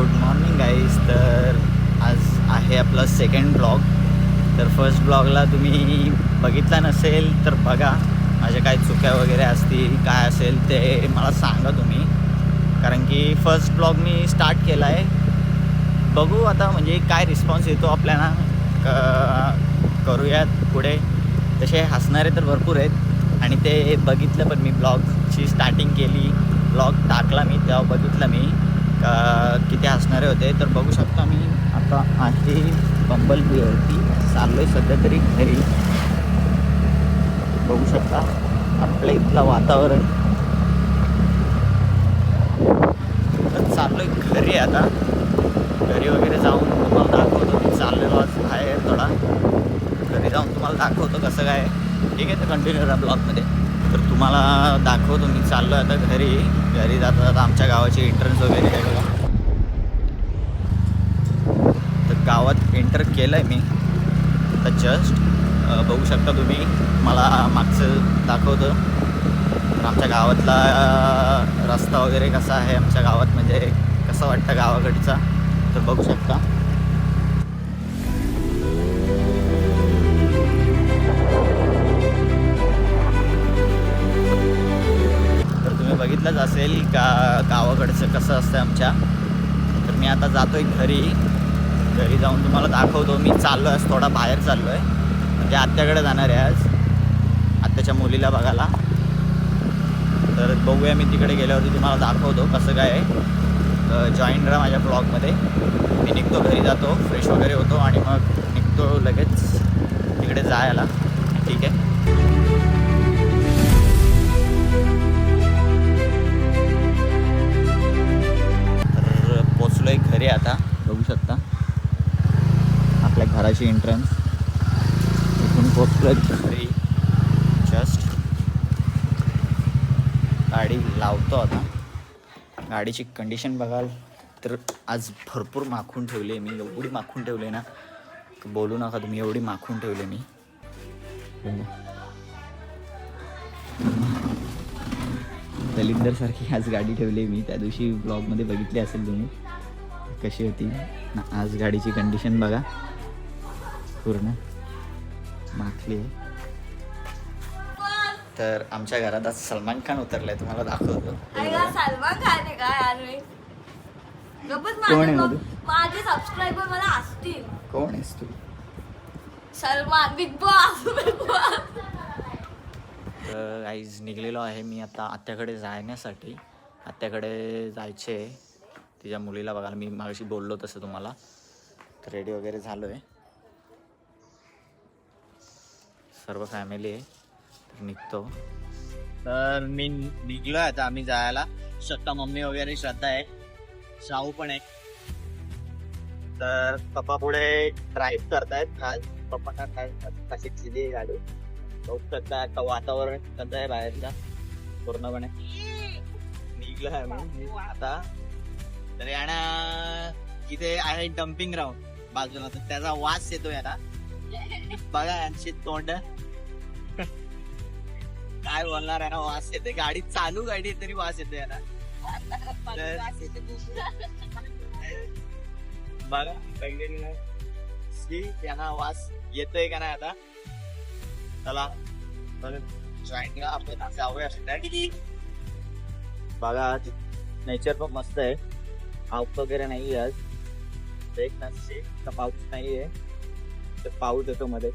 Good morning guys. तर आज आहे आपला सेकंड ब्लॉग. तर फर्स्ट ब्लॉगला तुम्ही बघितला नसेल तर बघा. माझ्या काय चुक्या वगैरे असतील काय असेल ते मला सांगा तुम्ही, कारण की फर्स्ट ब्लॉग मी स्टार्ट केला आहे. बघू आता म्हणजे काय रिस्पॉन्स येतो आपल्याला. करूयात पुढे. तसे हसणारे तर भरपूर आहेत आणि ते बघितलं पण मी ब्लॉगची स्टार्टिंग केली, ब्लॉग टाकला मी तेव्हा बघितलं मी किती हसणारे होते. तर बघू शकता मी आता आहे बंबलबीवरती, चाललो आहे सध्या तरी घरी. बघू शकता आपल्या इथलं वातावरण. तर चाललो आहे घरी. आता घरी वगैरे जाऊन तुम्हाला दाखवतो. मी चाललेलो आज बाहेर थोडा, घरी जाऊन तुम्हाला दाखवतो कसं काय. ठीक आहे, तर कंटिन्यू राहा ब्लॉगमध्ये. तर तुम्हाला दाखवतो मी चाललो आहे आता घरी. घरी जाता जाता आमच्या गावाची एंट्रन्स वगैरे आहे बघा. तर गावात एंटर केलं आहे मी आता जस्ट. बघू शकता तुम्ही. मला मागचं दाखवतो. तर आमच्या गावातला रस्ता वगैरे कसा आहे आमच्या गावात, म्हणजे कसं वाटतं गावाकडचा, तर बघू शकता. बघितलंच असेल का गावाकडचं कसं असतं आमच्या. तर मी आता जातो आहे घरी. घरी जाऊन तुम्हाला दाखवतो. मी चाललो आहे थोडा बाहेर, चाललो आहे म्हणजे आत्याकडे जाणार आहे आज, आत्याच्या मुलीला बघायला. तर बघूया, मी तिकडे गेल्यावरती तुम्हाला दाखवतो कसं काय आहे. जॉईन राहा माझ्या ब्लॉगमध्ये. मी निघतो, घरी जातो, फ्रेश वगैरे होतो आणि मग निघतो लगेच तिकडे जायला. ठीक आहे. घरी आता बघू शकता आपल्या घराची एंट्रन्स. इथून पोचलोय घरी जस्ट. गाडी लावतो आता. गाडीची कंडिशन बघाल तर आज भरपूर माखून ठेवली आहे मी. एवढी माखून ठेवली ना, बोलू नका तुम्ही, एवढी माखून ठेवली मी. दलिंदरसारखी आज गाडी ठेवली मी. त्या दिवशी ब्लॉगमध्ये बघितली असेल तुम्ही कशी होती ना. आज गाडीची कंडिशन बघा, पूर्ण माखली आहे. तर आमच्या घरात आज सलमान खान उतरलाय, तुम्हाला दाखवतो. सलमान खान आहे का यार? कोण आहे मधू? माझे सबस्क्रायबर मला असतील. कोण आहेस तू? Salman, big boss. तर आईज निघलेलो आहे मी आता आत्याकडे जाण्यासाठी. आत्याकडे जायचे तिच्या मुलीला बघायला. मी मागाशी बोललो तसं तुम्हाला. तर रेडी वगैरे झालो आहे, सर्व फॅमिली आहे. तर निघतो. तर मी निघलो आहे आता आम्ही जायला. श्रद्धा मम्मी वगैरे, श्रद्धा आहे, शाहू पण आहे. तर पप्पा पुढे ड्राईव्ह करतायत. आज पप्पा कशी चिली गाडी बघू शकता. आता वातावरण कसं आहे बाहेरचा पूर्णपणे. निघलो आहे मी आता. तर याना इथे आहे डम्पिंग ग्राउंड बाजूला, तर त्याचा वास येतोय आता. बघा यांची तोंड काय बोलणार आहे ना. वास येते, गाडी चालू गाडी तरी वास येतो याला. बघा त्यांना वास येतोय का नाही आता. चला जॉईंटला आपण जाऊया. बघा नेचर पण मस्त आहे. पाऊस वगैरे नाही आहे आज. एक ना पाऊस नाही आहे, तर पाऊस येतो मध्ये.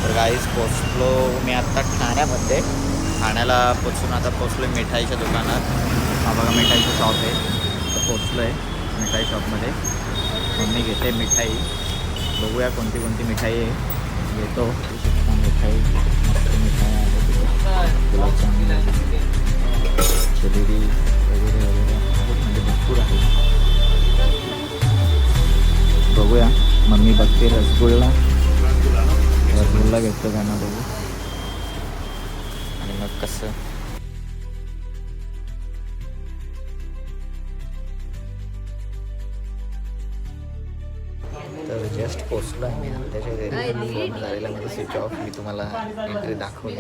तर गाईस पोचलो मी आत्ता ठाण्यामध्ये. ठाण्याला पोचून आता पोचलो मिठाईच्या दुकानात. हा बघा मिठाईचं शॉप आहे. पोचलो आहे मिठाई शॉपमध्ये. मम्मी घेते मिठाई. बघूया कोणती कोणती मिठाई आहे. घेतो मिठाई. मस्त मिठाई आहे, गुलाबजामुन, जिलेबी वगैरे वगैरे म्हणजे भरपूर आहे. बघूया. मम्मी बघते रसगुल्ला घेतो का ना, बघू. आणि मग कसं पोचलो आहे मी त्याच्या घरी. फोन झालेला माझा स्विच ऑफ. मी तुम्हाला एंट्री दाखवली.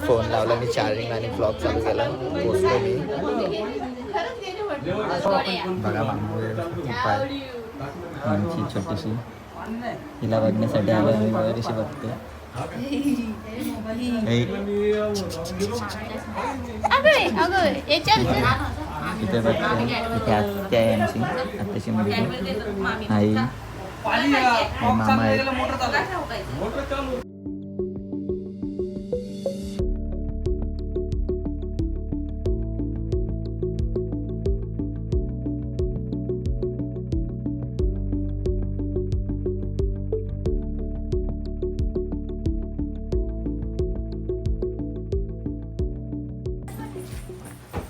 फोन लावला मी चार्जिंग आणि ब्लॉग चालू केला. पोचलो मी. बघा मामा आमची छोटीशी हिला बघण्यासाठी आलो आम्ही. बरीशी बघते इथे बघते. इथे आत्या आहे आमची. आत्याची मुलगी आई मामा आहेत.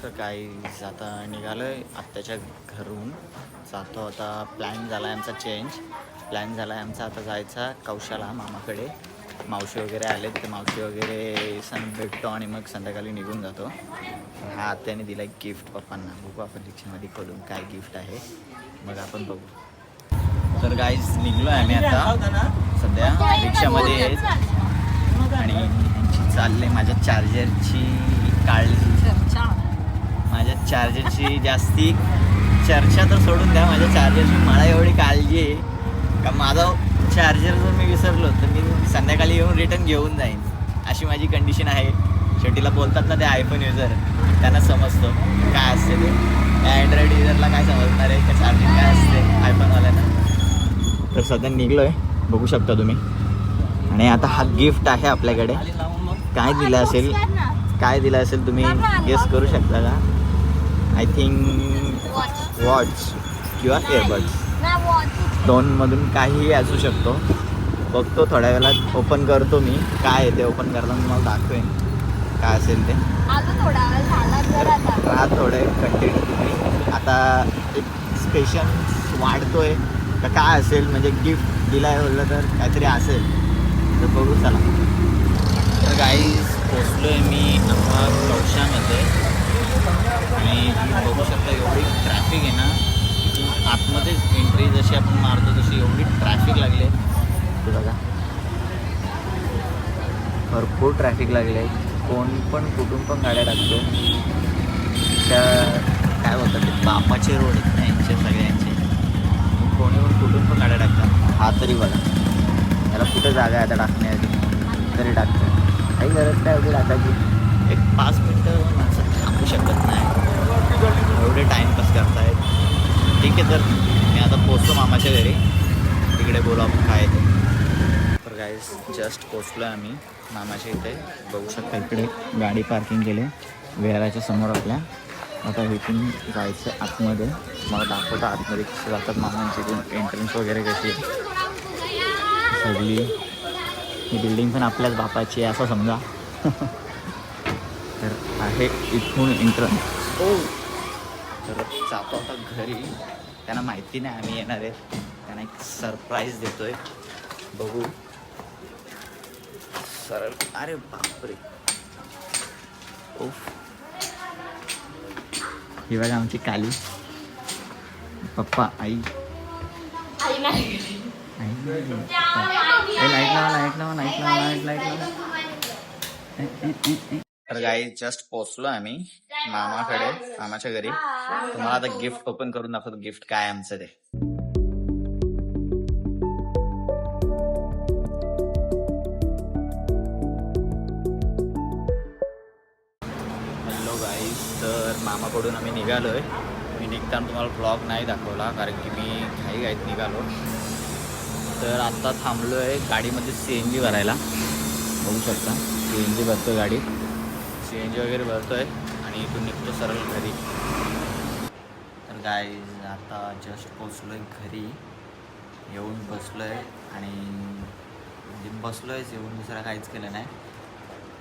तर काही आता निघालोय आत्याच्या घरून. जातो आता. प्लॅन झाला आहे आमचा चेंज. प्लॅन झाला आहे आमचा आता जायचा कौशाला मामाकडे. मावशी वगैरे आलेत ते मावशी वगैरे भेटतो आणि मग संध्याकाळी निघून जातो. हा आत्याने दिला एक गिफ्ट पप्पांना. बघू आपण रिक्षामध्ये खोलून काय गिफ्ट आहे मग आपण बघू. तर गाईज निघलो आहे आम्ही आता सध्या रिक्षामध्ये आणि चालले माझ्या चार्जरची काळजी. माझ्या चार्जरची जास्ती चर्चा तर सोडून द्या. माझ्या चार्जरची मला एवढी काळजी आहे का माझा चार्जर जर मी विसरलो तर मी संध्याकाळी येऊन रिटर्न घेऊन जाईन अशी माझी कंडिशन आहे. शेवटीला बोलतात ना ते आयफोन युजर त्यांना समजतो काय असते ते. अँड्रॉइड युजरला काय समजणार आहे का चार्जिंग काय असते आयफोनवाल्यांना. तर सध्या निघलो आहे बघू शकता तुम्ही. आणि आता हा गिफ्ट आहे आपल्याकडे. काय दिलं असेल काय दिलं असेल तुम्ही गेस करू शकता का. आय थिंक वॉच किंवा इयरबड्स. दोनमधून काहीही असू शकतो. बघतो थोड्या वेळात. ओपन करतो मी. काय आहे ते ओपन करताना तुम्हाला दाखवेन काय असेल ते. हा थोडे कंटिन्यू तुम्ही. आता एक पेशन्स वाढतोय का काय असेल. म्हणजे गिफ्ट दिलाय बोललं तर काहीतरी असेल तर बघू चला. तर गाईज पोचलो आहे मी आता कौशामध्ये. आणि बघू शकता एवढी ट्रॅफिक आहे ना. इथून आतमध्येच एंट्री जशी आपण मारतो तशी एवढी ट्रॅफिक लागली आहे ते बघा. भरपूर ट्रॅफिक लागले आहे. कोण पण कुठून पण गाड्या टाकतो. त्या काय बोलतात ते बापाचे रोड आहेत ना यांचे सगळ्यांचे. कोणी पण कुठून पण गाड्या टाकतात. हा तरी बघा याला कुठे जागा आहे आता टाकण्याआधी तरी टाकतो. काही गरज काय एवढी टाकायची. एक 5 मिनटं माणसं थांबू शकत नाही. एवढे टाईमपास करतायत. ठीक आहे तर मी आता पोचतो मामाच्या घरी. तिकडे बोलू आपण काय ते. तर गाईज जस्ट पोचलो आहे आम्ही मामाच्या इथे. बघू शकता इकडे गाडी पार्किंग केली विहाराच्या समोर आपल्या. आता इथून जायचं आतमध्ये. मला दाखवतं आतमध्ये कसे जातात मामांची इथून एंट्रन्स वगैरे कशी आहे सगळी. ही बिल्डिंग पण आपल्याच बापाची आहे असं समजा. तर आहे इथून एंट्रन्स. तर जातो आता घरी. त्यांना माहिती नाही आम्ही येणार आहे. त्यांना एक सरप्राईज देतोय बघू. सरळ अरे बापरे. ओफ. ही बघा आमची काली. पप्पा आई तर गाई जस्ट पोचलो आम्ही मामाकडे मामाच्या घरी. तुम्हाला आता गिफ्ट ओपन करून दाखवतो गिफ्ट काय आमचं ते. Hello guys. तर मामाकडून आम्ही निघालोय. मी निघताना तुम्हाला ब्लॉग नाही दाखवला कारण की मी घाईत निघालो. तर आत्ता थांबलो आहे गाडीमध्ये CNG भरायला. बघू शकता CNG भरतो गाडी. CNG वगैरे भरतो आहे आणि इथून निघतो सरळ घरी. तर गाईज आता जस्ट पोचलो आहे घरी. येऊन बसलो आहे आणि बसलो आहेच येऊन. दुसरा काहीच केलं नाही.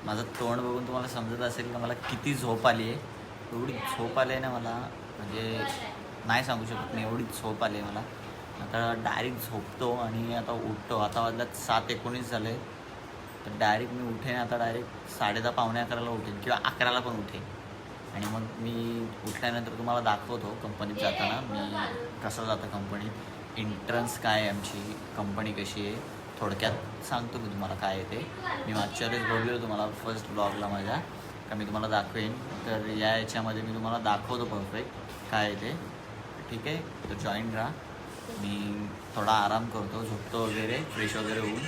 माझं तोंड बघून तुम्हाला समजत असेल का मला किती झोप आली आहे. एवढी झोप आली आहे ना मला म्हणजे नाही सांगू शकत मी. एवढी झोप आली आहे मला. आता डायरेक्ट झोपतो आणि आता उठतो. आता वाजल्यात 7:19 झाले. तर डायरेक्ट मी उठेन आता. डायरेक्ट 10:30 पावणे 11ला उठेन किंवा 11ला पण उठेन. आणि मग मी उठल्यानंतर तुम्हाला दाखवतो कंपनीत जाताना मी कसं जातं कंपनीत. एंट्रन्स काय आहे, आमची कंपनी कशी आहे थोडक्यात सांगतो मी तुम्हाला काय आहे ते. मी मागच्या वेळेस बोललेलो तुम्हाला फर्स्ट ब्लॉगला माझ्या का मी तुम्हाला दाखवेन. तर याच्यामध्ये मी तुम्हाला दाखवतो परफेक्ट काय आहे ते. ठीक आहे, तर जॉईन राहा. मी थोडा आराम करतो, झोपतो वगैरे, फ्रेश वगैरे होऊन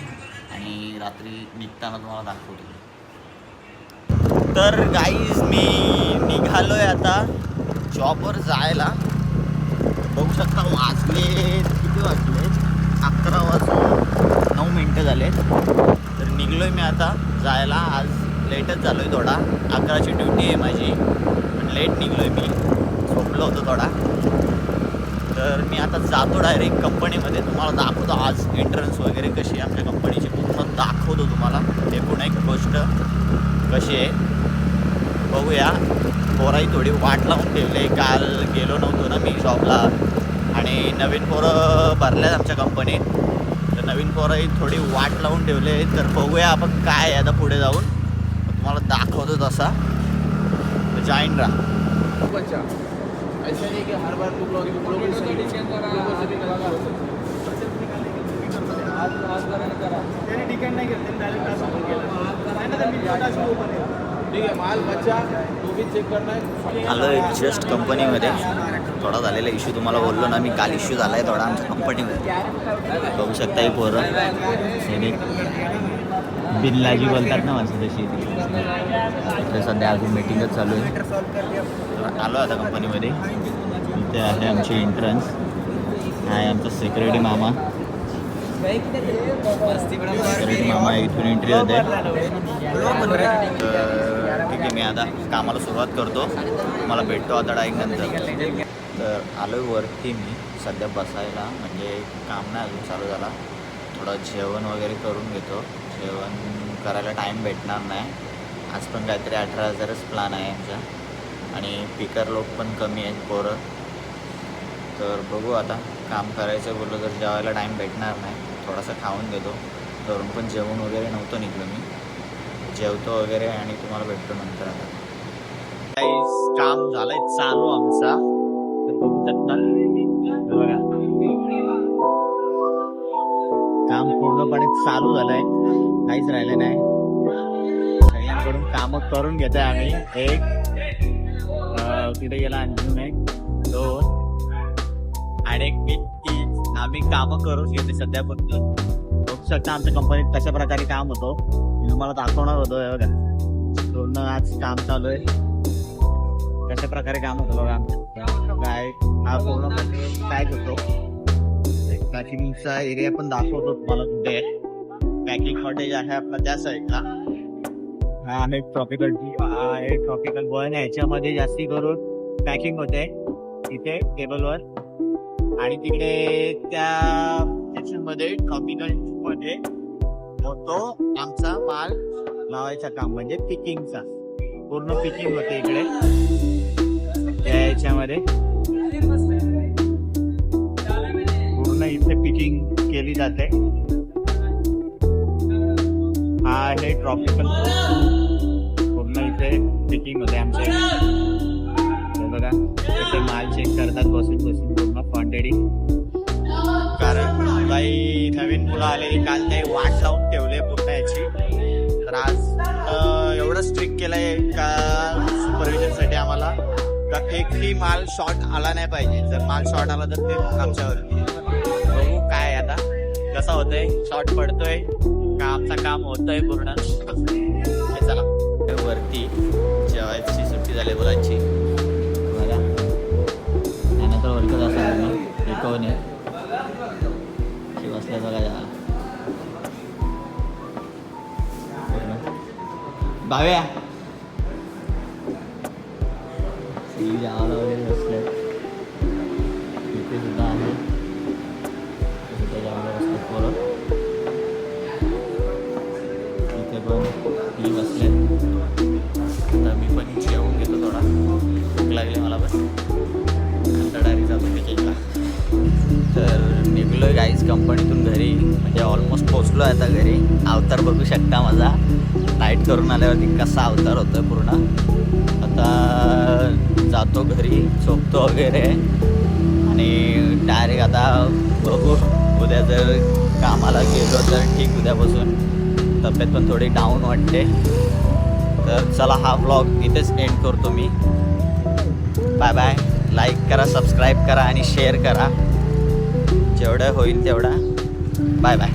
आणि रात्री निघताना तुम्हाला दाखवतो. तर गाईज मी निघालो आहे आता जॉबवर जायला. बघू शकता वाजले किती वाजले, 11 वाजून 9 मिनटं झाले. तर निघलो आहे मी आता जायला. आज लेटच झालो आहे थोडा, 11ची ड्युटी आहे माझी, पण लेट निघलो आहे मी, झोपलो होतो थोडा. तर मी आता जातो डायरेक्ट कंपनीमध्ये. तुम्हाला दाखवतो आज एंट्रन्स वगैरे कशी आहे आमच्या कंपनीची, पूर्ण दाखवतो तुम्हाला. एकूण एक गोष्ट कशी आहे बघूया. पोराही थोडी वाट लावून ठेवले, काल गेलो नव्हतो ना मी जॉबला आणि नवीन पोरं भरल्यात आमच्या कंपनीत. तर नवीन पोरंही थोडी वाट लावून ठेवले. तर बघूया आपण काय आहे आता पुढे जाऊन, तुम्हाला दाखवतो तसा. तर जॉईन राहा. बच्चा ऐसा नहीं कि हर बार तुम लोग आज करा त्याने डिकेंड नाही घेतलं डायरेक्ट ठीक आहे माल बच्चा तो भी चेक करना है. आलो एक जस्ट कंपनीमध्ये. थोडा झालेला इश्यू तुम्हाला बोललो ना मी, काल इश्यू झाला आहे थोडा आमच्या कंपनीमध्ये. बघू शकता ही पोरं बिनलाजी बोलतात ना माणसं तशी. तर सध्या अजून मीटिंगच चालू आहे. तर आलो आता कंपनीमध्ये. इथे आहे आमची एंट्रन्स, आहे आमचा सेक्युरिटी मामा. सेक्युरिटी मामा इथून एंट्री होते. तर ठीक आहे, मी आता कामाला सुरुवात करतो. मला भेटतो आता डायरेक्ट नंतर. तर आलो वरती मी सध्या बसायला, म्हणजे काम नाही अजून चालू झाला. थोडं जेवण वगैरे करून घेतो. जेवण करायला टाईम भेटणार नाही आज. पण काहीतरी 18,000च प्लॅन आहे आमचा आणि पिकर लोक पण कमी आहेत पोरं. तर बघू आता, काम करायचं बोललं तर जेवायला टाईम भेटणार नाही. थोडासा खाऊन घेतो. घरून पण जेवण वगैरे नव्हतं निघलो मी. जेवतो वगैरे आणि तुम्हाला भेटतो नंतर. आता काही काम झालंय चालू आमचा. तर बघू शकता बघा, काम पूर्णपणे चालू झालंय, काहीच राहिलं नाही. सगळ्यांकडून कामं करून घेतोय आम्ही. एक तिथे गेला, आणखीन एक, 2 आणि एक मी 3. आम्ही कामं करून घेते सध्या. फक्त बघू शकता आमच्या कंपनीत कशा प्रकारे काम होतो, मी तुम्हाला दाखवणार होतो. बघा पूर्ण आज काम चालू आहे, कशा प्रकारे काम होतं बघा आमचं. काय हा पूर्ण काय करतो, पॅकिंगचा एरिया पण दाखवतो तुम्हाला कुठे. पॅकिंग कॉटेज आहे आपला त्या साईडला. हा आहे ट्रॉपिकल वन. ह्याच्यामध्ये जास्ती करून पॅकिंग होते इथे टेबलवर. आणि तिकडे त्या सेक्शनमध्ये ट्रॉपिकल मध्ये होतो आमचा माल लावायचा काम, म्हणजे पिकिंगचा. पूर्ण पिकिंग होते इकडे याच्यामध्ये. पूर्ण इथे पिकिंग केली जाते. हा आहे ट्रॉपिकल. पूर्ण इथे पिकिंग होते आमच्या. बघा इथे माल चेक करतात बसून पूर्ण क्वांटिटी. कारण काही नवीन मुलं आलेली, काल काही वाट लावून ठेवले पूर्ण याची. तर आज एवढं स्ट्रिक्ट केलंय का सुपरविजनसाठी आम्हाला का एकही माल शॉर्ट आला नाही पाहिजे. जर माल शॉर्ट आला तर ते आमच्यावरती. बघू काय आता कसं होतंय, शॉर्ट पडतोय का आमचं काम होतंय पूर्ण. चला वरती जेवायची सुट्टी झाली मुलांची. बघा त्यानंतर वरती असं हे कोण आहे बसल्या बघा. भाव्या जेवायला वगैरे बसले. इथे सुद्धा आहे, इथे जेवायला बसले पोरं. इथे पण ती बसले. तर मी पण जेवून घेतो, थोडा भूक लागली मला पण. नंतर डायरेक्ट जातो पिकिंगला. तर निघलो आहे गाईज कंपनीतून घरी, म्हणजे ऑलमोस्ट पोचलो आहे आता घरी. अवतार बघू शकता माझा, नाईट करून आल्यावरती कसा अवतार होतो आहे पूर्ण. आता जातो घरी, झोपतो वगैरे आणि डायरेक्ट आता बघू उद्या जर कामाला गेलो तर ठीक. उद्यापासून तब्येत पण थोडी डाऊन वाटते. तर चला हा व्लॉग इथेच एंड करतो मी. Bye bye. लाईक करा, सबस्क्राईब करा आणि शेअर करा जेवढं होईल तेवढा. Bye bye.